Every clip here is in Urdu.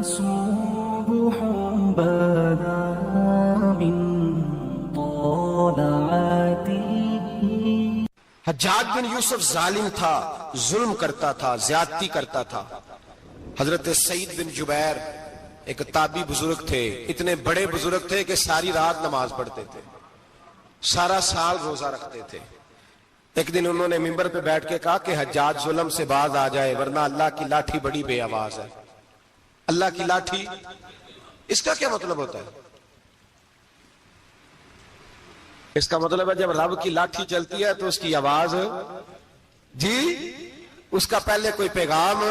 صبح بدا من طلعته. حجاج بن یوسف ظالم تھا، ظلم کرتا تھا، زیادتی کرتا تھا. حضرت سعید بن جبیر ایک تابعی بزرگ تھے، اتنے بڑے بزرگ تھے کہ ساری رات نماز پڑھتے تھے، سارا سال روزہ رکھتے تھے. ایک دن انہوں نے منبر پہ بیٹھ کے کہا کہ حجاج ظلم سے باز آ جائے ورنہ اللہ کی لاٹھی بڑی بے آواز ہے. اللہ کی لاٹھی، اس کا کیا مطلب ہوتا ہے؟ اس کا مطلب ہے جب رب کی لاٹھی چلتی ہے تو اس کی آواز، جی اس کا پہلے کوئی پیغام،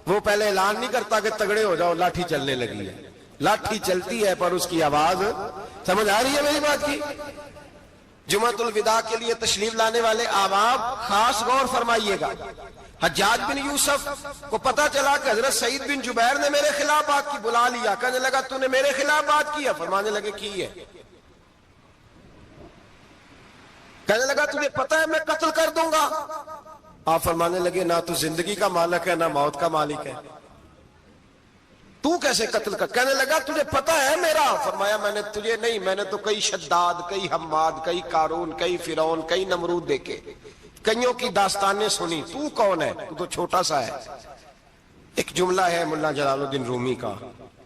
وہ پہلے اعلان نہیں کرتا کہ تگڑے ہو جاؤ لاٹھی چلنے لگی ہے. لاٹھی چلتی ہے پر اس کی آواز، سمجھ آ رہی ہے میری بات کی؟ جمعۃ الوداع کے لیے تشریف لانے والے احباب خاص غور فرمائیے گا. حجاج بن یوسف کو پتا چلا کہ حضرت سعید بن جبیر نے میرے خلاف بات کی، بلا لیا، کہنے لگا تو نے میرے خلاف بات کی ہے؟ فرمانے لگے کی ہے. کہنے لگا تجھے پتا ہے میں قتل کر دوں گا؟ آپ فرمانے لگے نہ تو زندگی کا مالک ہے نہ موت کا مالک ہے، تو کیسے قتل کر؟ کہنے لگا تجھے پتا ہے میرا؟ فرمایا میں نے تجھے نہیں، میں نے تو کئی شداد، کئی حماد، کئی قارون، کئی فرعون، کئی نمرود دیکھے، کئیوں کی داستانیں سنی، تو کون ہے؟ تو تو چھوٹا سا ہے. ایک جملہ ہے ملا جلال الدین رومی کا،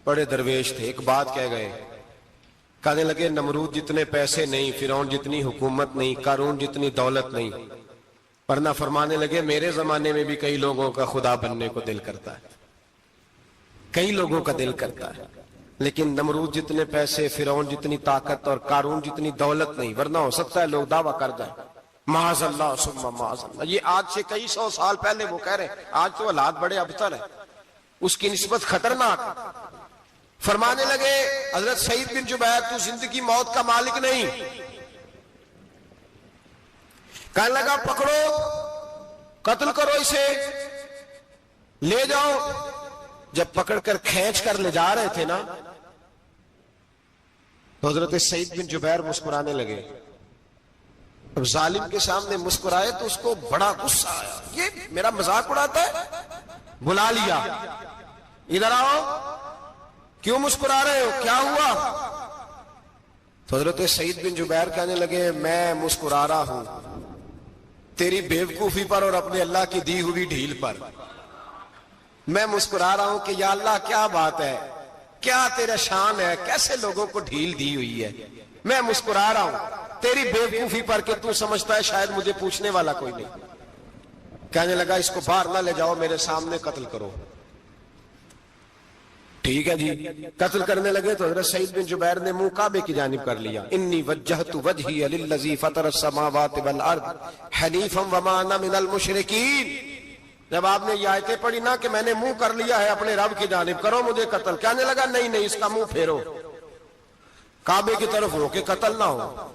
بڑے درویش تھے، ایک بات کہہ گئے، کہنے لگے نمرود جتنے پیسے نہیں، فرعون جتنی حکومت نہیں، قارون جتنی دولت نہیں، ورنہ فرمانے لگے میرے زمانے میں بھی کئی لوگوں کا خدا بننے کو دل کرتا ہے، کئی لوگوں کا دل کرتا ہے، لیکن نمرود جتنے پیسے، فرعون جتنی طاقت اور قارون جتنی دولت نہیں، ورنہ ہو سکتا ہے لوگ دعویٰ کر جائیں معاذ اللہ ثم معاذ اللہ. یہ آج سے کئی سو سال پہلے وہ کہہ رہے ہیں، آج تو حالات بڑے ابتر ہیں، اس کی نسبت خطرناک. فرمانے لگے حضرت سعید بن جبیر تو زندگی موت کا مالک نہیں. کہنے لگا پکڑو، قتل کرو اسے، لے جاؤ. جب پکڑ کر کھینچ کر لے جا رہے تھے نا تو حضرت سعید بن جبیر مسکرانے لگے. اب ظالم کے سامنے مسکرائے تو اس کو بڑا غصہ آیا، یہ میرا مذاق اڑاتا ہے. بلا لیا، ادھر آؤ، کیوں مسکرا رہے ہو، کیا ہوا؟ تو حضرت سعید بن جبیر کہنے لگے میں مسکرا رہا ہوں تیری بیوقوفی پر اور اپنے اللہ کی دی ہوئی ڈھیل پر. میں مسکرا رہا ہوں کہ یا اللہ کیا بات ہے، کیا تیرا شان ہے، کیسے لوگوں کو ڈھیل دی ہوئی ہے. میں مسکرا رہا ہوں تیری بیوقوفی پر کہ تو سمجھتا ہے شاید مجھے پوچھنے والا کوئی نہیں. کہنے لگا اس کو باہر نہ لے جاؤ، میرے سامنے قتل کرو. ٹھیک ہے جی. قتل کرنے لگے تو حضرت سعید بن جبیر نے منہ کعبے کی جانب کر لیا. انی وجہت وجہی للذی فطر السماوات والارض حنیفا وما انا من المشرکین. جب آپ نے یہ آیتیں پڑھی نا کہ میں نے منہ کر لیا ہے اپنے رب کی جانب، کرو مجھے قتل. کہنے لگا نہیں نہیں، اس کا منہ پھیرو، کعبے کی طرف ہو کے قتل نہ ہو.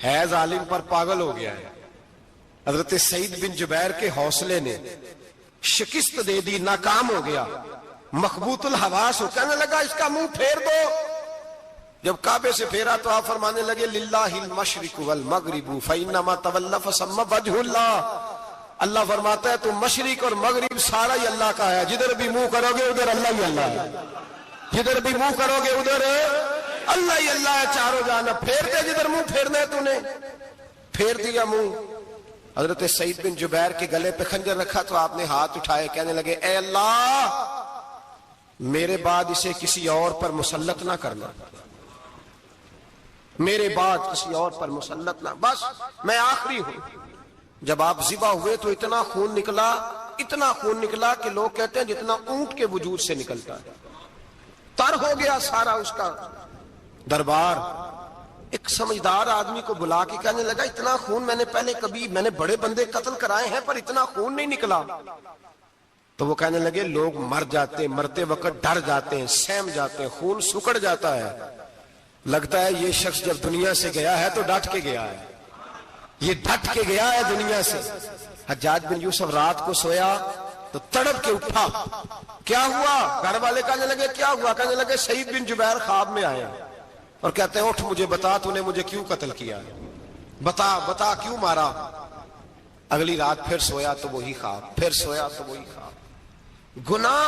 ہے ظالم پر پاگل ہو گیا ہے. حضرت سعید بن جبیر کے حوصلے نے شکست دے دی، ناکام ہو گیا، مخبوط الحواس ہو. کہنے لگا اس کا منہ پھیر دو. جب کعبے سے پھیرا تو آپ فرمانے لگے للہ المشرق والمغرب فانما تولى فثم وجه اللہ. اللہ فرماتا ہے تو مشرق اور مغرب سارا ہی اللہ کا ہے، جدھر بھی منہ کرو گے ادھر اللہ ہی اللہ ہے، جدھر بھی منہ کرو گے ادھر اللہ ہی اللہ ہے. چاروں جانب پھیر دے، جدھر منہ پھیرنا ہے تو نے پھیر دیا منہ. حضرت سعید بن جبیر کے گلے پہ خنجر رکھا تو آپ نے ہاتھ اٹھائے، کہنے لگے اے اللہ میرے بعد اسے کسی اور پر مسلط نہ کرنا، میرے بعد کسی اور پر مسلط نہ، بس میں آخری ہوں. جب آپ ذبح ہوئے تو اتنا خون نکلا کہ لوگ کہتے ہیں جتنا اونٹ کے وجود سے نکلتا ہے. تر ہو گیا سارا اس کا دربار. ایک سمجھدار آدمی کو بلا کے کہنے لگا اتنا خون میں نے پہلے کبھی، میں نے بڑے بندے قتل کرائے ہیں پر اتنا خون نہیں نکلا. تو وہ کہنے لگے لوگ مر جاتے، مرتے وقت ڈر جاتے ہیں، سہم جاتے ہیں، خون سکڑ جاتا ہے. لگتا ہے یہ شخص جب دنیا سے گیا ہے تو ڈٹ کے گیا ہے، یہ ڈٹ کے گیا ہے دنیا سے. حجاج بن یوسف رات کو سویا تو تڑپ کے اٹھا. کیا ہوا؟ گھر والے کہنے لگے کیا ہوا؟ کہنے لگے سعید بن جبیر خواب میں آیا اور کہتے ہیں اٹھ مجھے بتا تو نے مجھے کیوں قتل کیا، بتا کیوں مارا. اگلی رات پھر سویا تو وہی خواب، پھر سویا تو وہی خواب. گناہ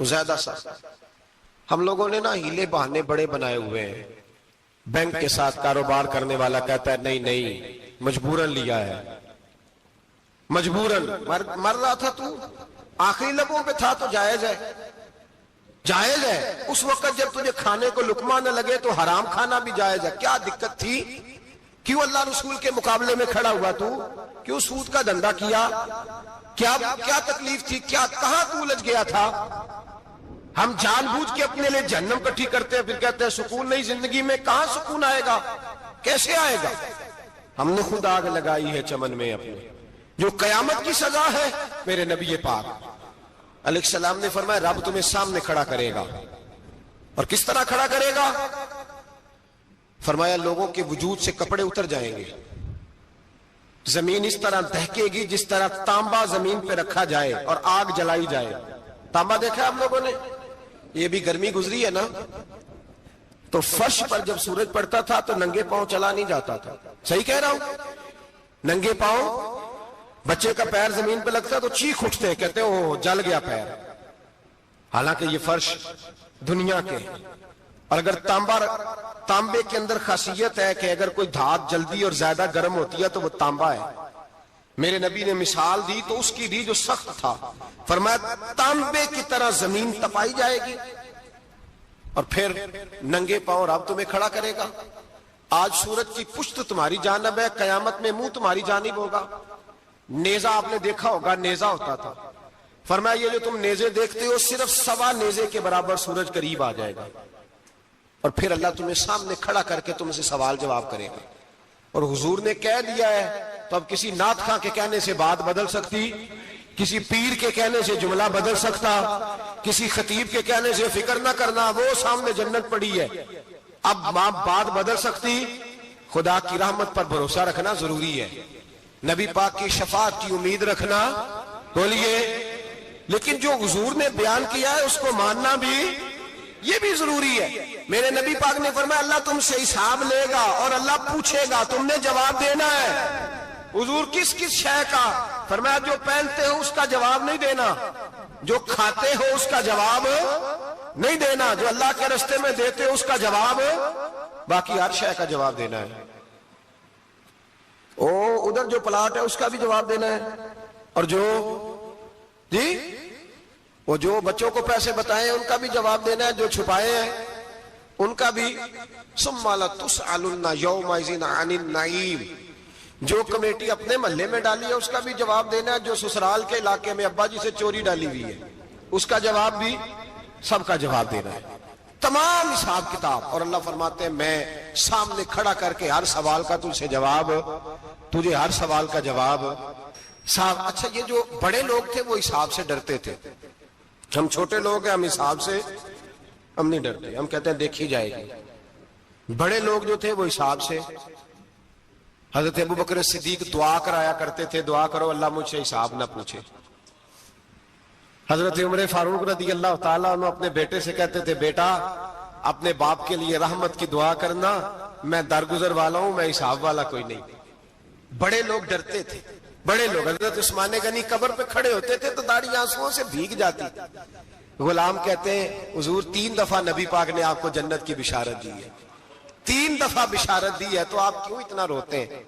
زیادہ سخت. ہم لوگوں نے نا ہیلے بہانے بڑے بنائے ہوئے ہیں. بینک کے ساتھ کاروبار کرنے والا کہتا ہے نہیں نہیں مجبوراً لیا ہے, مجبوراً. مر رہا تھا تو, آخری لبوں پہ تھا تو جائز ہے, جائز ہے. اس وقت جب تجھے کھانے کو لقمہ نہ لگے تو حرام کھانا بھی جائز ہے. کیا دقت تھی؟ کیوں اللہ رسول کے مقابلے میں کھڑا ہوا تو؟ کیوں سود کا دھندا کیا؟ کیا تکلیف تھی؟ کہاں تو الجھ گیا تھا؟ ہم جان بوجھ کے اپنے لیے جہنم کٹھی کرتے ہیں, پھر کہتے ہیں سکون نہیں زندگی میں. کہاں سکون آئے گا؟ کیسے آئے گا؟ ہم نے خود آگ لگائی ہے چمن میں اپنے. جو قیامت کی سزا ہے, میرے نبی پاک علیہ السلام نے فرمایا رب تمہیں سامنے کھڑا کرے گا. اور کس طرح کھڑا کرے گا؟ فرمایا لوگوں کے وجود سے کپڑے اتر جائیں گے, زمین اس طرح دہکے گی جس طرح تانبا زمین پہ رکھا جائے اور آگ جلائی جائے. تانبا دیکھا ہم لوگوں نے؟ یہ بھی گرمی گزری ہے نا, تو فرش پر جب سورج پڑتا تھا تو ننگے پاؤں چلا نہیں جاتا تھا. صحیح کہہ رہا ہوں؟ ننگے پاؤں, بچے کا پیر زمین پہ لگتا تو چیخ اٹھتے ہیں, کہتے ہیں اوہ جل گیا پیر. حالانکہ یہ فرش دنیا کے. اور اگر تانبے کے اندر خاصیت ہے کہ اگر کوئی دھات جلدی اور زیادہ گرم ہوتی ہے تو وہ تانبا ہے. میرے نبی نے مثال دی تو اس کی دی جو سخت تھا, فرمایا تانبے کی طرح زمین تپائی جائے گی اور پھر ننگے پاؤں رب تمہیں کھڑا کرے گا. آج سورج کی پشت تمہاری جانب ہے, قیامت میں منہ تمہاری جانب ہوگا. نیزہ آپ نے دیکھا ہوگا, نیزہ ہوتا تھا. فرمایا یہ جو تم نیزے دیکھتے ہو صرف 1.25 نیزے کے برابر سورج قریب آ جائے گا اور پھر اللہ تمہیں سامنے کھڑا کر کے تم سے سوال جواب کرے گا. اور حضور نے کہہ دیا ہے تو اب کسی نعت خواں کے کہنے سے بات بدل سکتی, کسی پیر کے کہنے سے جملہ بدل سکتا, کسی خطیب کے کہنے سے فکر نہ کرنا وہ سامنے جنت پڑی ہے, اب بات بدل سکتی؟ خدا کی رحمت پر بھروسہ رکھنا ضروری ہے, نبی پاک کی شفاعت کی امید رکھنا. بولیے. لیکن جو حضور نے بیان کیا ہے اس کو ماننا بھی یہ بھی ضروری ہے. میرے نبی پاک نے فرمایا اللہ تم سے حساب لے گا اور اللہ پوچھے گا, تم نے جواب دینا ہے. حضور کس کس شے کا؟ فرمایا جو پہنتے ہو اس کا جواب نہیں دینا, جو کھاتے ہو اس کا جواب نہیں دینا, جو اللہ کے رستے میں دیتے ہو اس کا جواب, باقی ہر شے کا جواب دینا ہے. ادھر جو پلاٹ ہے اس کا بھی جواب دینا ہے, اور جو بچوں کو پیسے بتائے ان کا بھی جواب دینا ہے, جو چھپائے ہیں ان کا بھی. ثم لتسألن یومئذ عن النعیم, جو کمیٹی اپنے محلے میں ڈالی ہے اس کا بھی جواب دینا ہے, جو سسرال کے علاقے میں ابا جی سے چوری ڈالی ہوئی ہے اس کا جواب بھی, سب کا جواب دینا ہے, تمام حساب کتاب. اور اللہ فرماتے ہیں میں سامنے کھڑا کر کے ہر سوال کا تجھے ہر سوال کا جواب صاحب. اچھا یہ جو بڑے لوگ تھے وہ حساب سے ڈرتے تھے, ہم چھوٹے لوگ ہیں ہم حساب سے ہم نہیں ڈرتے, ہم کہتے ہیں دیکھی جائے گی. بڑے لوگ جو تھے وہ حساب سے. حضرت ابو بکر صدیق دعا کرایا کرتے تھے, دعا کرو اللہ مجھ سے حساب نہ پوچھے. حضرت عمر فاروق رضی اللہ تعالیٰ عنہ اپنے بیٹے سے کہتے تھے بیٹا اپنے باپ کے لیے رحمت کی دعا کرنا, میں درگزر والا ہوں, میں حساب والا کوئی نہیں. بڑے لوگ ڈرتے تھے, بڑے لوگ. حضرت عثمان غنی قبر پہ کھڑے ہوتے تھے تو داڑھی آنسوؤں سے بھیگ جاتی. غلام کہتے ہیں حضور 3 دفعہ نبی پاک نے آپ کو جنت کی بشارت دی ہے, 3 دفعہ بشارت دی ہے, تو آپ کیوں اتنا روتے ہیں؟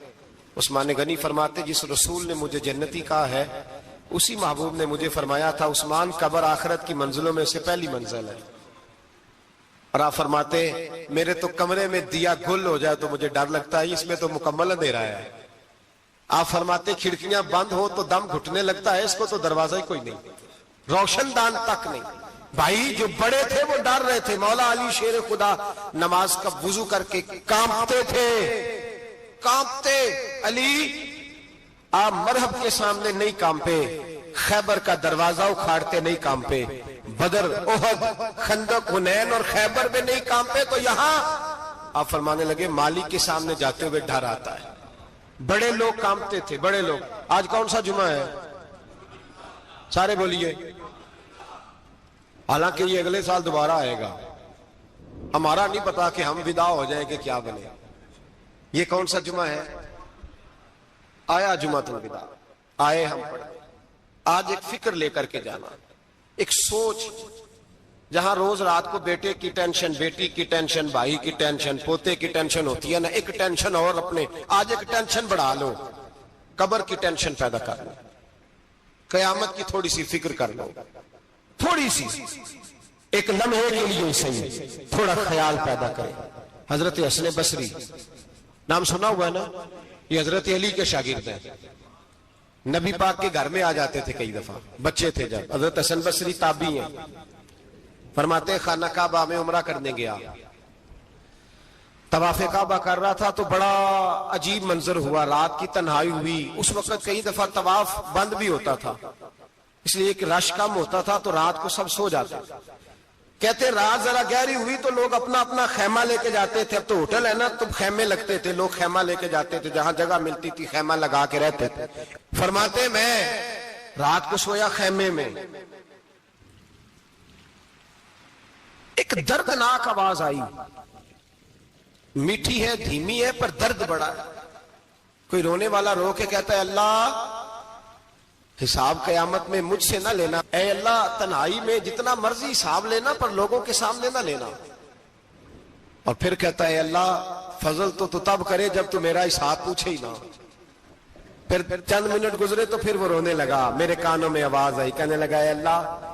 عثمان غنی فرماتے جس رسول نے مجھے جنتی کہا ہے اسی محبوب نے مجھے فرمایا تھا عثمان قبر آخرت کی منزلوں میں سے پہلی منزل ہے. اور آپ فرماتے میرے تو کمرے میں دیا گل ہو جائے تو مجھے ڈر لگتا ہے, اس میں تو مکمل اندھیرا ہے. آپ فرماتے کھڑکیاں بند ہو تو دم گھٹنے لگتا ہے, اس کو تو دروازہ ہی کوئی نہیں, روشن دان تک نہیں. بھائی جو بڑے تھے وہ ڈر رہے تھے. مولا علی شیر خدا نماز کا وضو کر کے کانپتے تھے, کانپتے. علی آپ مرحب کے سامنے نہیں کانپے, خیبر کا دروازہ اکھاڑتے نہیں کانپے, بدر احد خندق حنین اور خیبر میں نہیں کانپے, تو یہاں آپ فرمانے لگے مالک کے سامنے جاتے ہوئے ڈر آتا ہے. بڑے لوگ کانپتے تھے, بڑے لوگ. آج کون سا جمعہ ہے؟ سارے بولیے. حالانکہ یہ اگلے سال دوبارہ آئے گا, ہمارا نہیں پتا کہ ہم ودا ہو جائیں کہ کیا بنے. یہ کون سا جمعہ ہے؟ آیا جمعۃ الوداع, آئے ہم پڑھے. آج ایک فکر لے کر کے جانا, ایک سوچ جہاں روز رات کو بیٹے کی ٹینشن، بیٹی کی ٹینشن، بھائی کی ٹینشن، پوتے کی ٹینشن ہوتی ہے نا، ایک ٹینشن اور اپنے آج ایک ٹینشن بڑھا لو، قبر کی ٹینشن پیدا کر لو، قیامت کی تھوڑی سی فکر کر لو، تھوڑی سی ایک لمحے کے لیے صحیح تھوڑا خیال پیدا کرے۔ حضرت حسن بصری نام سنا ہوا ہے نا، یہ حضرت علی کے شاگرد ہیں، نبی پاک کے گھر میں آ جاتے تھے کئی دفعہ، بچے تھے جب۔ حضرت حسن بصری تابعی ہیں، فرماتے ہیں خانہ کعبہ میں عمرہ کرنے گیا، طواف کعبہ کر رہا تھا تو بڑا عجیب منظر ہوا، رات کی تنہائی ہوئی، اس وقت کئی دفعہ طواف بند بھی ہوتا تھا، اس لیے کہ رش کم ہوتا تھا تو رات کو سب سو جاتے تھے۔ کہتے رات ذرا گہری ہوئی تو لوگ اپنا اپنا خیمہ لے کے جاتے تھے، اب تو ہوٹل ہے نا تو خیمے لگتے تھے، لوگ خیمہ لے کے جاتے تھے، جہاں جگہ ملتی تھی خیمہ لگا کے رہتے تھے۔ فرماتے میں رات کو سویا خیمے میں، ایک دردناک آواز آئی، میٹھی ہے دھیمی ہے پر درد بڑا ہے، کوئی رونے والا رو کے کہتا ہے اللہ حساب قیامت میں مجھ سے نہ لینا، اے اللہ تنہائی میں جتنا مرضی حساب لینا پر لوگوں کے سامنے نہ لینا۔ اور پھر کہتا ہے اللہ فضل تو تب کرے جب تو میرا حساب پوچھے ہی نہ۔ پھر چند منٹ گزرے تو پھر وہ رونے لگا، میرے کانوں میں آواز آئی، کہنے لگا اے اللہ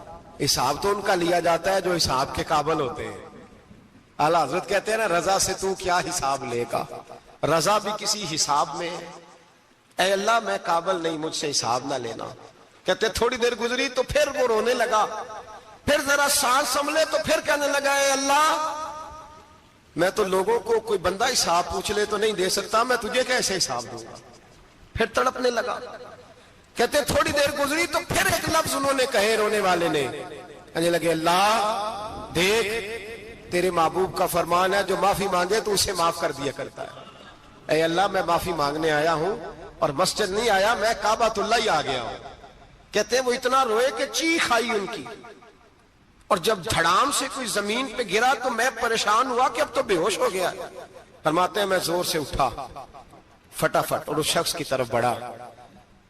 حساب تو ان کا لیا جاتا ہے جو حساب کے قابل ہوتے ہیں۔ اعلیٰ حضرت کہتے ہیں نا رضا سے تو کیا حساب لے گا، رضا بھی کسی حساب میں ہے۔ اے اللہ میں قابل نہیں، مجھ سے حساب نہ لینا۔ کہتے تھوڑی دیر گزری تو پھر وہ رونے لگا، پھر ذرا سانس سنبھلے تو پھر کہنے لگا اے اللہ میں تو لوگوں کو کوئی بندہ حساب پوچھ لے تو نہیں دے سکتا، میں تجھے کیسے حساب دوں گا۔ پھر تڑپنے لگا۔ کہتے تھوڑی دیر گزری تو پھر ایک لفظ انہوں نے کہے رونے والے نے، کہنے لگے اللہ دیکھ تیرے محبوب کا فرمان ہے جو معافی مانگے تو اسے معاف کر دیا کرتا ہے۔ اے اللہ میں معافی مانگنے آیا ہوں اور مسجد نہیں آیا، میں کعبۃ اللہ ہی آ گیا ہوں۔ کہتے ہیں وہ اتنا روئے کہ چیخ آئی ان کی، اور جب دھڑام سے کوئی زمین پہ گرا تو میں پریشان ہوا کہ اب تو بے ہوش ہو گیا۔ فرماتے ہیں میں زور سے اٹھا فٹافٹ اور اس شخص کی طرف بڑھا،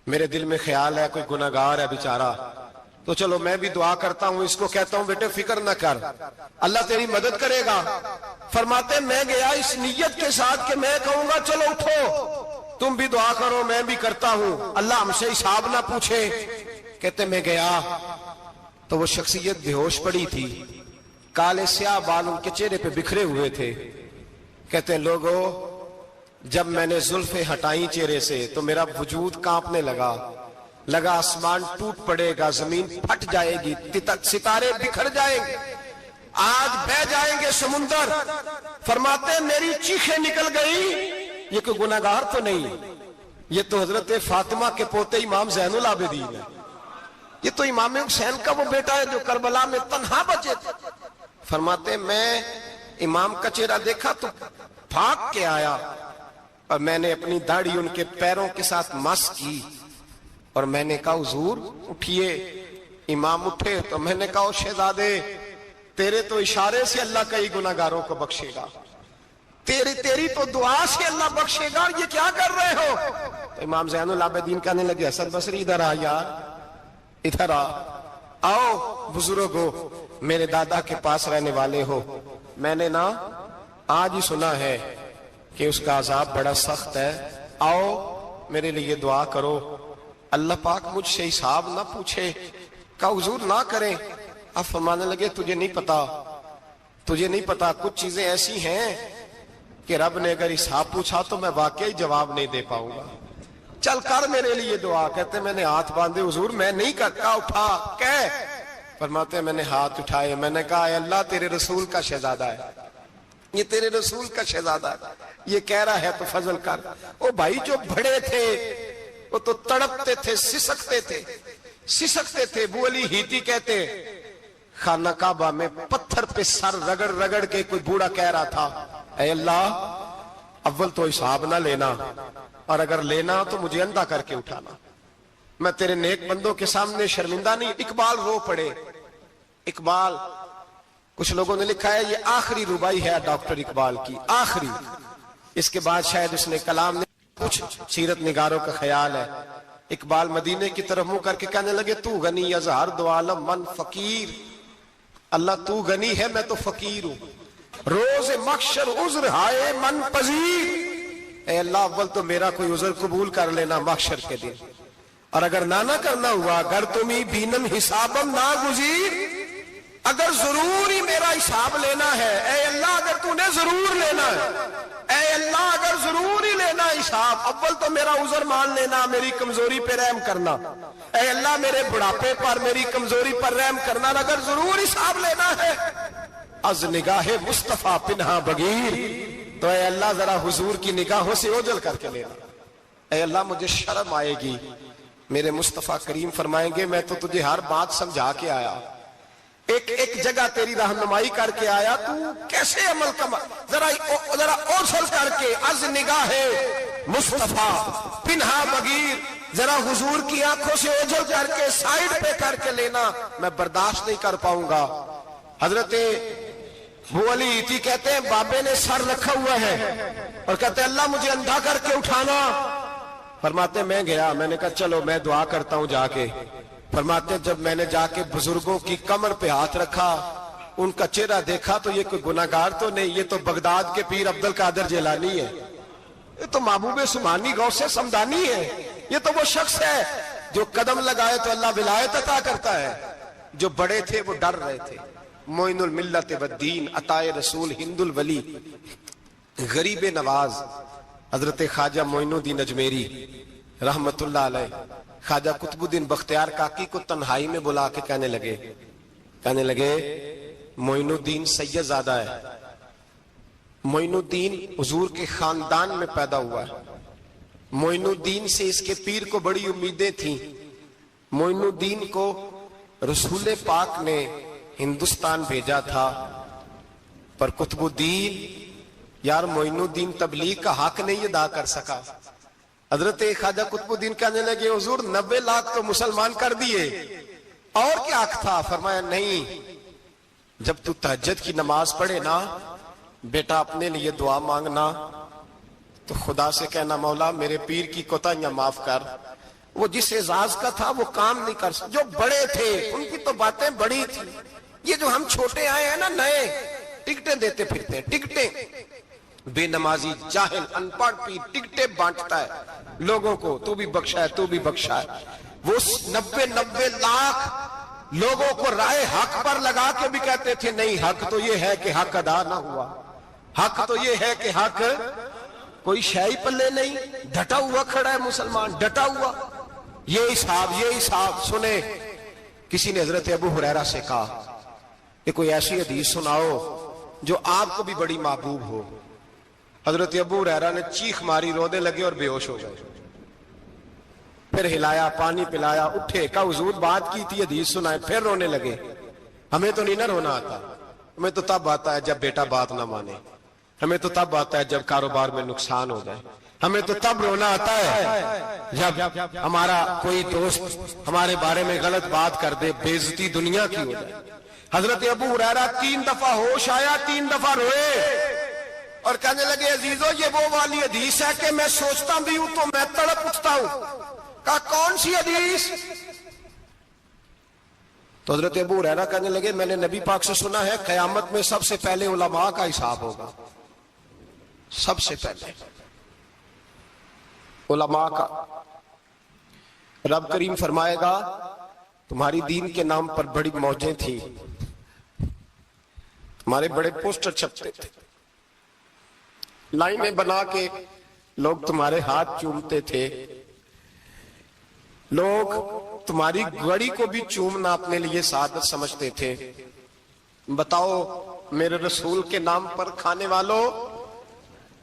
میرے دل میں خیال ہے کوئی گناہگار ہے بیچارہ، تو چلو میں بھی دعا کرتا ہوں، اس کو کہتا ہوں بیٹے فکر نہ کر اللہ تیری مدد کرے گا۔ فرماتے ہیں میں گیا اس نیت کے ساتھ کہ میں کہوں گا چلو اٹھو تم بھی دعا کرو میں بھی کرتا ہوں، اللہ ہم سے حساب نہ پوچھے۔ کہتے میں گیا تو وہ شخصیت بے ہوش پڑی تھی، کالے سیاہ بال ان کے چہرے پہ بکھرے ہوئے تھے۔ کہتے ہیں لوگوں جب میں نے زلفیں ہٹائیں چہرے سے تو میرا وجود کانپنے لگا آسمان ٹوٹ پڑے گا، زمین پھٹ جائے گی، ستارے بکھر جائیں گے، آج بہ جائیں گے سمندر۔ فرماتے ہیں میری چیخیں نکل گئی، یہ کوئی گناہگار تو نہیں، یہ تو حضرت فاطمہ کے پوتے امام زین العابدین ہے، یہ تو امام حسین کا وہ بیٹا ہے جو کربلا میں تنہا بچے تھے۔ فرماتے ہیں میں امام کا چہرہ دیکھا تو بھاگ کے آیا اور میں نے اپنی داڑھی ان کے پیروں کے ساتھ مس کی اور میں نے کہا حضور اٹھئے۔ امام اٹھے تو میں نے کہا شہزادے تیرے تو اشارے سے اللہ کئی گناہگاروں کو بخشے گا، تیری تو دعا سے اللہ بخشے گا، یہ کیا کر رہے ہو؟ تو امام زین العابدین کہنے لگے حسن بصری ادھر آ یار، ادھر آؤ بزرگو، میرے دادا کے پاس رہنے والے ہو، میں نے نا آج ہی سنا ہے کہ اس کا عذاب بڑا سخت ہے، آؤ میرے لیے دعا کرو، اللہ پاک مجھ سے حساب نہ پوچھے۔ کہا حضور نہ کریں۔ اب فرمانے لگے تجھے نہیں پتا کچھ چیزیں ایسی ہیں کہ رب نے اگر حساب پوچھا تو میں واقعی جواب نہیں دے پاؤں گا، چل کر میرے لیے دعا۔ کہتے میں نے ہاتھ باندھے حضور میں نہیں کرتا، اٹھا کہہ۔ فرماتے ہیں میں نے ہاتھ اٹھائے، میں نے کہا اے اللہ تیرے رسول کا شہزادہ ہے، یہ تیرے رسول کا شہزادہ ہے، یہ کہہ رہا ہے تو فضل کر۔ وہ بھائی جو بڑے تھے وہ تو تڑپتے تھے، سسکتے تھے۔ ابو علی ہیتی کہتے خانہ کعبہ میں پتھر پہ سر رگڑ رگڑ کے کوئی بوڑھا کہہ رہا تھا اے اللہ اول تو حساب نہ لینا، اور اگر لینا تو مجھے اندھا کر کے اٹھانا، میں تیرے نیک بندوں کے سامنے شرمندہ نہیں۔ اقبال رو پڑے، اقبال کچھ لوگوں نے لکھا ہے یہ آخری ربائی ہے ڈاکٹر اقبال کی، آخری، اس کے بعد شاید اس نے کلام نے کچھ سیرت نگاروں کا خیال ہے۔ اقبال مدینے کی طرف منہ کر کے کہنے لگے تو غنی از ہر دو عالم من فقیر، اللہ تو غنی ہے میں تو فقیر ہوں، روز محشر عذر ہائے من پذیر، اے اللہ اول تو میرا کوئی عذر قبول کر لینا محشر کے دن، اور اگر نہ کرنا ہوا اگر تمہیں بینم حسابم نہ گزیر، اگر ضرور ہی میرا حساب لینا ہے، اے اللہ اگر تو نے ضرور لینا ہے، اے اللہ اگر ضرور ہی لینا حساب، اول تو میرا عذر مان لینا، میری کمزوری پہ رحم کرنا، اے اللہ میرے بڑھاپے پر میری کمزوری پر رحم کرنا، اگر ضرور حساب لینا ہے از نگاہ مصطفیٰ پنہا بغیر، تو اے اللہ ذرا حضور کی نگاہوں سے اوجھل کر کے لینا، اے اللہ مجھے شرم آئے گی، میرے مصطفیٰ کریم فرمائیں گے میں تو تجھے ہر بات سمجھا کے آیا، ایک جگہ تیری رہنمائی کر کے آیا، تو کیسے عمل ذرا اوجھل کر کے از نگاہ مصطفیٰ پنہا بغیر، ذرا حضور کی آنکھوں سے اوجھل کر کے سائیڈ پہ کر کے لینا، میں برداشت نہیں کر پاؤں گا۔ حضرت ابو علی ایتی کہتے ہیں بابے نے سر رکھا ہوا ہے اور کہتے ہیں اللہ مجھے اندھا کر کے اٹھانا، فرماتے میں گیا، میں نے کہا چلو میں دعا کرتا ہوں جا کے، فرماتے جب میں نے جا کے بزرگوں کی کمر پہ ہاتھ رکھا، ان کا چہرہ دیکھا تو یہ کوئی گناہگار تو نہیں، یہ تو بغداد کے پیر عبد القادر جیلانی ہے، یہ تو محبوب سبحانی غوث سمدانی ہے، یہ تو وہ شخص ہے جو قدم لگائے تو اللہ ولایت عطا کرتا ہے۔ جو بڑے تھے وہ ڈر رہے تھے، معین الملت والدین، عطائے رسول، ہند الولی، غریب نواز حضرت خواجہ معین الدین اجمیری رحمت اللہ علیہ، خواجہ قطب الدین بختیار کاکی کو تنہائی میں بلا کے کہنے لگے معین الدین سید زادہ ہے، معین الدین حضور کے خاندان میں پیدا ہوا ہے، معین الدین سے اس کے پیر کو بڑی امیدیں تھیں، معین الدین کو رسول پاک نے ہندوستان بھیجا تھا، پر قطب الدین یار معین الدین تبلیغ کا حق نہیں ادا کر سکا۔ حضرت خواجہ قطب الدین کہنے لگے حضور 90 لاکھ تو مسلمان کر دیے، اور کیا حق تھا؟ فرمایا نہیں، جب تو تہجد کی نماز پڑھے نا بیٹا اپنے لیے دعا مانگنا تو خدا سے کہنا مولا میرے پیر کی کوتاہیاں معاف کر، وہ جس اعزاز کا تھا وہ کام نہیں کر سکتا، جو بڑے تھے ان کی تو باتیں بڑی تھی، یہ جو ہم چھوٹے آئے ہیں نا نئے، ٹکٹیں دیتے پھرتے ہیں، ٹکٹیں، بے نمازی جاہل ان پڑھ پیر ٹکٹیں بانٹتا ہے لوگوں کو، تو بھی بخشا ہے تو بھی بخشا ہے، وہ 90 لاکھ لوگوں کو رائے حق پر لگا کے بھی کہتے تھے نہیں حق تو یہ ہے کہ حق ادا نہ ہوا، حق تو یہ ہے کہ حق، کوئی شے پلے نہیں، ڈٹا ہوا کھڑا ہے مسلمان، ڈٹا ہوا، یہ حساب سنے۔ کسی نے حضرت ابو ہریرہ سے کہا کہ کوئی ایسی حدیث سناؤ جو آپ کو بھی بڑی محبوب ہو۔ حضرت ابو ہریرہ نے چیخ ماری، رونے لگے اور بے ہوش ہو گئے، پھر ہلایا، پانی پلایا، اٹھے، کہا حضور بات کی تھی حدیث سنائے، پھر رونے لگے۔ ہمیں تو نہیں نہ رونا آتا، ہمیں تو تب آتا ہے جب بیٹا بات نہ مانے، ہمیں تو تب آتا ہے جب کاروبار میں نقصان ہو جائے، ہمیں تو تب رونا آتا ہے جب ہمارا کوئی دوست ہمارے بارے میں غلط بات کر دے، بے عزتی دنیا کی ہو جائے۔ حضرت ابو ہریرہ 3 دفعہ ہوش آیا، 3 دفعہ روئے اور کہنے لگے عزیزو یہ وہ والی حدیث ہے کہ میں سوچتا بھی ہوں تو میں تڑپ اٹھتا ہوں۔ کہا کون سی حدیث؟ تو حضرت ابو ہریرہ کہنے لگے میں نے نبی پاک سے سنا ہے قیامت میں سب سے پہلے علماء کا حساب ہوگا، سب سے پہلے علماء کا۔ رب کریم فرمائے گا تمہاری دین کے نام پر بڑی موجیں تھیں، تمہارے بڑے پوسٹر چھپتے تھے، لائنیں بنا کے لوگ تمہارے ہاتھ چومتے تھے، لوگ تمہاری گڑی کو بھی چومنا اپنے لیے سعادت سمجھتے تھے۔ بتاؤ میرے رسول کے نام پر کھانے والوں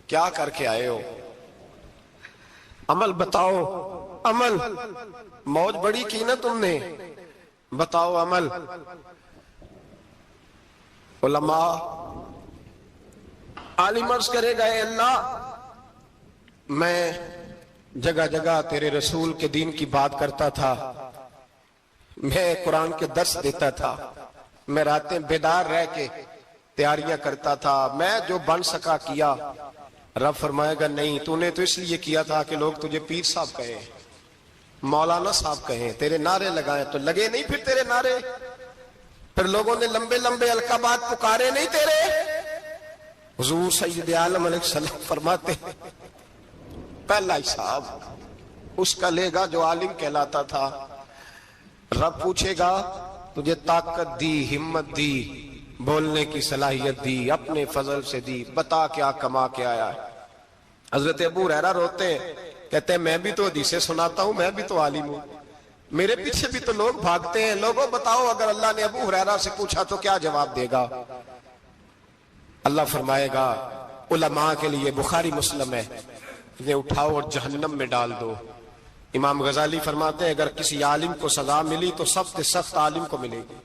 کیا کر کے آئے ہو؟ عمل بتاؤ، عمل، موج بڑی کی نا تم نے، بتاؤ عمل۔ علماء عالم عرض کرے گا اے اللہ میں جگہ جگہ تیرے رسول کے دین کی بات کرتا تھا، میں قرآن کے درس دیتا تھا، میں راتیں بیدار رہ کے تیاریاں کرتا تھا، میں جو بن سکا کیا۔ رب فرمائے گا نہیں، تو نے تو اس لیے کیا تھا کہ لوگ تجھے پیر صاحب کہیں، مولانا صاحب کہیں، تیرے نعرے لگائیں، تو لگے نہیں پھر تیرے نعرے؟ پھر لوگوں نے لمبے لمبے القابات پکارے نہیں تیرے. حضور سید عالم علیہ السلام فرماتے ہیں پہلا حساب اس کا لے گا جو عالم کہلاتا تھا. رب پوچھے گا تجھے طاقت دی، ہمت دی، بولنے کی صلاحیت دی، اپنے فضل سے دی، بتا کیا کما کے آیا ہے. حضرت ابو ہریرہ روتے ہیں، کہتے ہیں میں بھی تو حدیثیں سناتا ہوں، میں بھی تو عالم ہوں، میرے پیچھے بھی تو لوگ بھاگتے ہیں. لوگوں بتاؤ اگر اللہ نے ابو ہریرہ سے پوچھا تو کیا جواب دے گا؟ اللہ فرمائے گا علماء کے لیے بخاری مسلم ہے، انہیں اٹھاؤ اور جہنم میں ڈال دو. امام غزالی فرماتے ہیں اگر کسی عالم کو سزا ملی تو سخت سخت عالم کو ملے گی.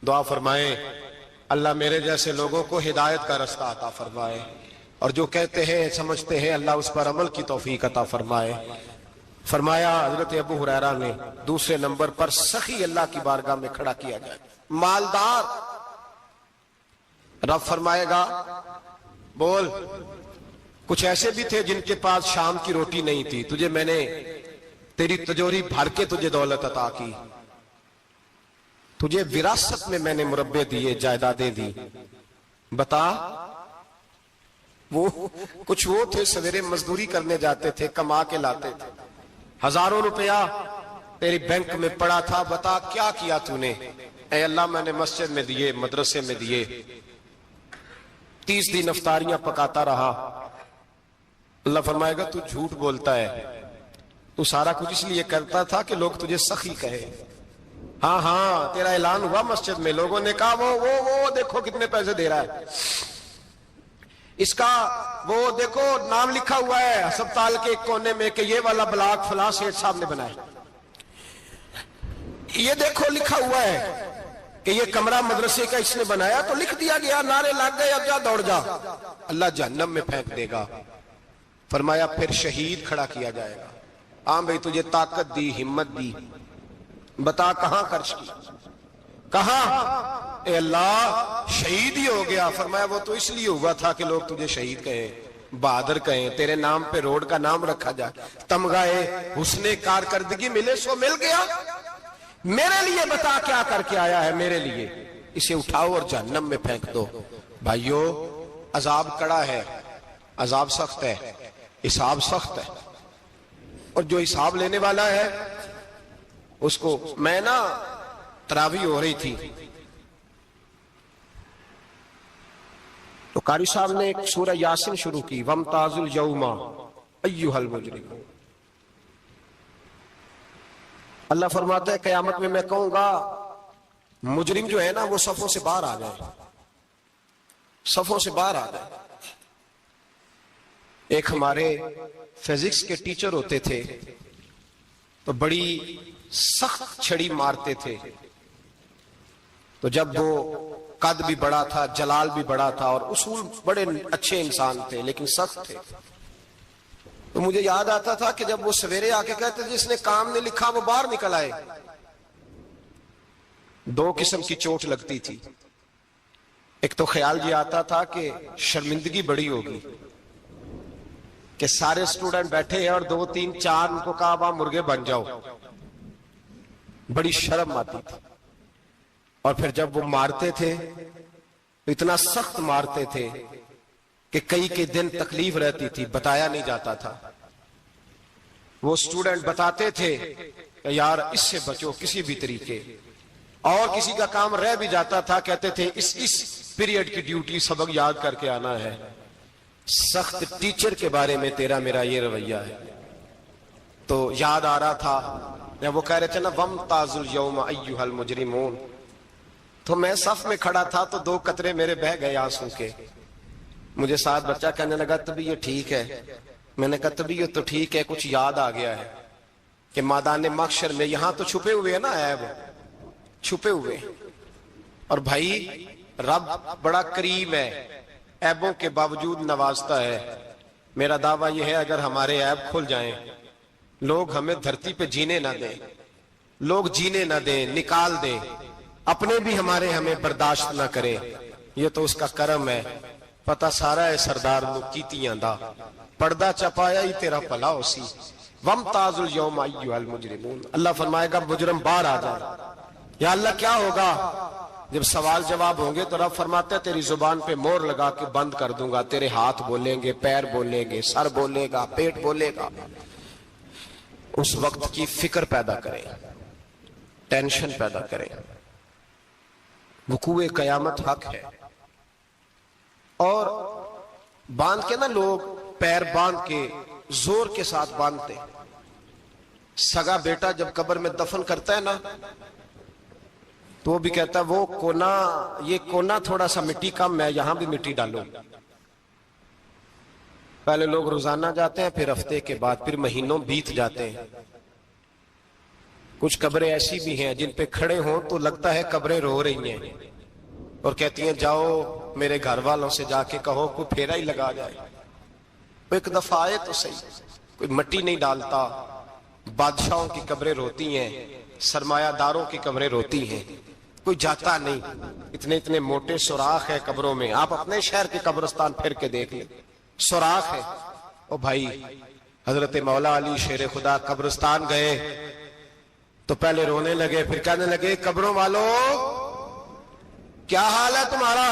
دعا فرمائے اللہ میرے جیسے لوگوں کو ہدایت کا رستہ عطا فرمائے، اور جو کہتے ہیں سمجھتے ہیں اللہ اس پر عمل کی توفیق عطا فرمائے. فرمایا حضرت ابو ہریرہ نے دوسرے نمبر پر سخی اللہ کی بارگاہ میں کھڑا کیا جائے، مالدار. رب فرمائے گا بول کچھ ایسے بھی تھے جن کے پاس شام کی روٹی نہیں تھی، تجھے میں نے تیری تجوری بھر کے تجھے دولت عطا کی، تجھے وراثت میں نے مربے دیے، جائیدادیں دی. بتا وہ کچھ وہ تھے سویرے مزدوری کرنے جاتے تھے، کما کے لاتے تھے، ہزاروں روپیہ تیری بینک میں پڑا تھا، بتا کیا کیا تو نے؟ اے اللہ میں نے مسجد میں دیے، مدرسے میں دیے، 30 دن افطاریاں پکاتا رہا. اللہ فرمائے گا تو جھوٹ بولتا ہے، تو سارا کچھ اس لیے کرتا تھا کہ لوگ تجھے سخی کہے. ہاں ہاں تیرا اعلان ہوا مسجد میں، لوگوں نے کہا وہ دیکھو کتنے پیسے دے رہا ہے، اس کا وہ دیکھو نام لکھا ہوا ہے ہسپتال کے ایک کونے میں کہ یہ والا بلاک فلاں سیٹھ صاحب نے بنایا، یہ دیکھو لکھا ہوا ہے کہ یہ کمرہ مدرسے کا اس نے بنایا، تو لکھ دیا گیا، نعرے لگ گئے، اب جا دوڑ جا. اللہ جہنم میں پھینک دے گا. فرمایا پھر شہید کھڑا کیا جائے گا. ہاں بھئی تجھے طاقت دی، ہمت دی، بتا کہاں خرچ کی، کہاں؟ اے اللہ شہید ہی ہو گیا. فرمایا وہ تو اس لیے ہوا تھا کہ لوگ تجھے شہید کہیں، بہادر کہیں، تیرے نام پہ روڈ کا نام رکھا جائے، تمغائے حسن کارکردگی ملے سو مل گیا. میرے لیے بتا کیا کر کے آیا ہے میرے لیے؟ اسے اٹھاؤ اور جہنم میں پھینک دو. بھائیو عذاب کڑا ہے، عذاب سخت ہے، حساب سخت ہے، اور جو حساب لینے والا ہے اس کو میں تراویح ہو رہی تھی تو قاری صاحب نے ایک سورہ یاسین شروع کی، وَامْتَازُوا الْيَوْمَ أَيُّهَا الْمُجْرِمُونَ. اللہ فرماتا ہے قیامت میں کہوں گا مجرم جو ہے نا وہ صفوں سے باہر آ جائے، صفوں سے باہر آ جائے. ایک ہمارے فزکس کے ٹیچر ہوتے تھے تو بڑی سخت چھڑی مارتے تھے، تو جب وہ قد بھی بڑا تھا، جلال بھی بڑا تھا، اور اصول بڑے اچھے انسان تھے لیکن سخت تھے، تو مجھے یاد آتا تھا کہ جب وہ سویرے آ کے کہتے جس نے کام نے لکھا وہ باہر نکل آئے. 2 قسم کی چوٹ لگتی تھی. ایک تو خیال یہ آتا تھا کہ شرمندگی بڑی ہوگی کہ سارے اسٹوڈنٹ بیٹھے ہیں اور 2 3 4 ان کو کہا وہاں مرغے بن جاؤ، بڑی شرم آتی تھی. اور پھر جب وہ مارتے تھے تو اتنا سخت مارتے تھے کہ کئی کے دن تکلیف رہتی تھی، بتایا نہیں جاتا تھا. وہ اسٹوڈنٹ بتاتے تھے کہ یار اس سے بچو کسی بھی طریقے، اور کسی کا کام رہ بھی جاتا تھا کہتے تھے اس پیریڈ کی ڈیوٹی سبق یاد کر کے آنا ہے. سخت ٹیچر کے بارے میں تیرا میرا یہ رویہ ہے. تو یاد آ رہا تھا جب وہ کہہ رہے تھے نا وَامْتَازُوا الْيَوْمَ أَيُّهَا الْمُجْرِمُونَ، تو میں صف میں کھڑا تھا تو 2 قطرے میرے بہہ گئے آنسو کے. مجھے ساتھ بچہ کہنے لگا تبھی یہ ٹھیک ہے. میں نے کہا تبھی یہ تو ٹھیک ہے، کچھ یاد آ گیا ہے کہ میدان محشر میں یہاں تو چھپے ہوئے ہیں نا عیب، چھپے ہوئے. اور بھائی رب بڑا کریم ہے، عیبوں کے باوجود نوازتا ہے. میرا دعویٰ یہ ہے اگر ہمارے عیب کھل جائیں، لوگ ہمیں دھرتی پہ جینے نہ دیں، لوگ جینے نہ دیں، نکال دیں، اپنے بھی ہمیں برداشت نہ کریں، یہ تو اس کا کرم ہے. پتہ سارا ہے سردار نو کیتیاں دا، پردہ چپایا ہی تیرا پلا ہو سی. وَامْتَازُوا الْيَوْمَ أَيُّهَا الْمُجْرِمُونَ. اللہ فرمائے گا مجرم باہر آ جائے. یا اللہ کیا ہوگا؟ جب سوال جواب ہوں گے تو رب فرماتا ہے تیری زبان پہ مور لگا کے بند کر دوں گا، تیرے ہاتھ بولیں گے، پیر بولیں گے، سر بولے گا، پیٹ بولے گا۔ اس وقت کی فکر پیدا کریں، ٹینشن پیدا کریں۔ وقوع قیامت حق ہے، اور باندھ کے نا لوگ پیر باندھ کے زور کے ساتھ باندھتے۔ سگا بیٹا جب قبر میں دفن کرتا ہے نا تو وہ بھی کہتا ہے وہ کونا، یہ کونا تھوڑا سا مٹی کم ہے، یہاں بھی مٹی ڈالو۔ پہلے لوگ روزانہ جاتے ہیں، پھر ہفتے کے بعد، پھر مہینوں بیت جاتے ہیں۔ کچھ قبریں ایسی بھی ہیں جن پہ کھڑے ہوں تو لگتا ہے قبریں رو رہی ہیں اور کہتی ہیں جاؤ میرے گھر والوں سے جا کے کہو کوئی پھیرا ہی لگا جائے، ایک دفعہ آئے تو صحیح۔ کوئی مٹی نہیں ڈالتا۔ بادشاہوں کی قبریں روتی ہیں، سرمایہ داروں کی قبریں روتی ہیں، کوئی جاتا نہیں۔ اتنے اتنے موٹے سوراخ ہے قبروں میں، آپ اپنے شہر کے قبرستان پھر کے دیکھ لیں، سوراخ ہے۔ او بھائی، حضرت مولا علی شیر خدا قبرستان گئے تو پہلے رونے لگے، پھر کہنے لگے قبروں والوں کیا حال ہے تمہارا؟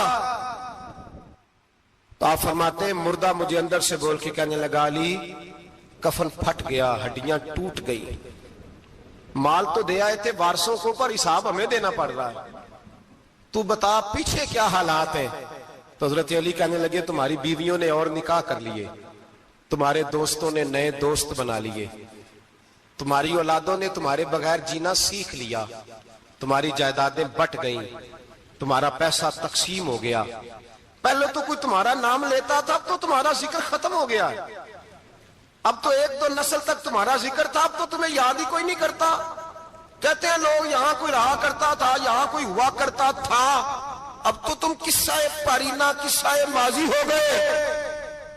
تو آپ فرماتے ہیں مردہ مجھے اندر سے بول کے کہنے لگا علی کفن پھٹ گیا، ہڈیاں ٹوٹ گئی، مال تو دے آئے تھے وارثوں کو پر حساب ہمیں دینا پڑ رہا ہے، تو بتا پیچھے کیا حالات ہیں؟ تو حضرت علی کہنے لگے تمہاری بیویوں نے اور نکاح کر لیے، تمہارے دوستوں نے نئے دوست بنا لیے، تمہاری اولادوں نے تمہارے بغیر جینا سیکھ لیا، تمہاری جائیدادیں بٹ گئیں، تمہارا پیسہ تقسیم ہو گیا۔ پہلے تو کوئی تمہارا نام لیتا تھا، اب تو تمہارا ذکر ختم ہو گیا ہے، اب تو ایک دو نسل تک تمہارا ذکر تھا، اب تو تمہیں یاد ہی کوئی نہیں کرتا۔ کہتے ہیں لوگ یہاں کوئی رہا کرتا تھا، یہاں کوئی ہوا کرتا تھا، اب تو تم قصہ پارینہ، قصہ ماضی ہو گئے۔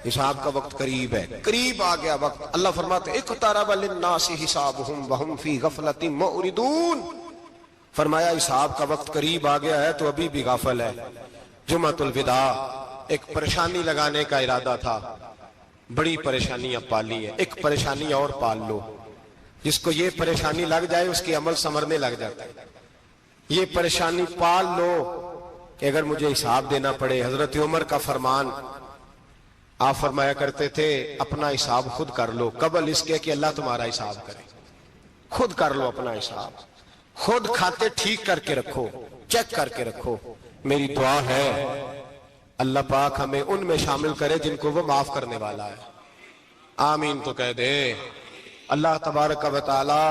حساب کا وقت قریب ہے، قریب آ گیا وقت۔ اللہ فرماتے ہیں اقترب للناس حسابهم وهم فی غفلۃ معرضون، فرمایا حساب کا وقت قریب آ گیا ہے تو ابھی بھی غافل ہے۔ جمعۃ الوداع ایک پریشانی لگانے کا ارادہ تھا، بڑی پریشانیاں پالی ہیں، ایک پریشانی اور پال لو۔ جس کو یہ پریشانی لگ جائے اس کی عمل سمرنے لگ جاتا ہے۔ یہ پریشانی پال لو کہ اگر مجھے حساب دینا پڑے۔ حضرت عمر کا فرمان، آپ فرمایا کرتے تھے اپنا حساب خود کر لو قبل اس کے کہ اللہ تمہارا حساب کرے۔ خود کر لو اپنا حساب، خود کھاتے ٹھیک کر کے رکھو، چیک کر کے رکھو۔ میری دعا ہے اللہ پاک ہمیں ان میں شامل کرے جن کو وہ معاف کرنے والا ہے۔ آمین تو کہہ دے۔ اللہ تبارک و تعالی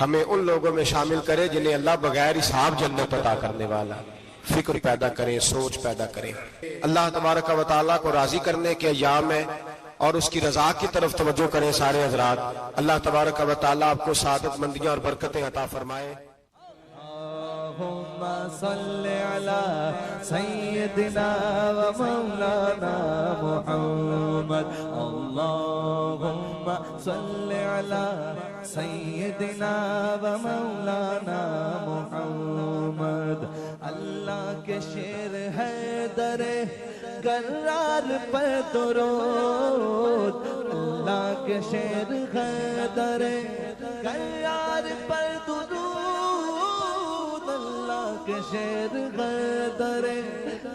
ہمیں ان لوگوں میں شامل کرے جنہیں اللہ بغیر حساب جنت عطا کرنے والا ہے۔ فکر پیدا کریں، سوچ پیدا کریں۔ اللہ تبارک و تعالیٰ کو راضی کرنے کے ایام ہے اور اس کی رضا کی طرف توجہ کریں سارے حضرات۔ اللہ تبارک و تعالیٰ آپ کو سعادت مندیاں اور برکتیں عطا فرمائے۔ اللہم صل علی سیدنا و مولانا محمد، اللہم صل علی سیدنا و مولانا محمد۔ اللہ کے شیر ہے در کرار پر درود، اللہ کے شیر ہے در کرار پر درود، کے شیر غدر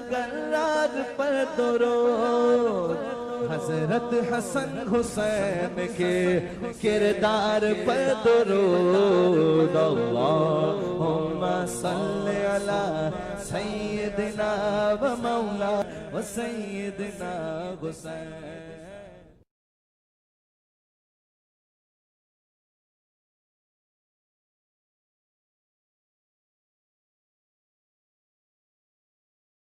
کرار پر درود، حضرت حسن حسین کے کردار پر درود۔ اللہم صل علی سیدنا و مولا و سیدنا حسین۔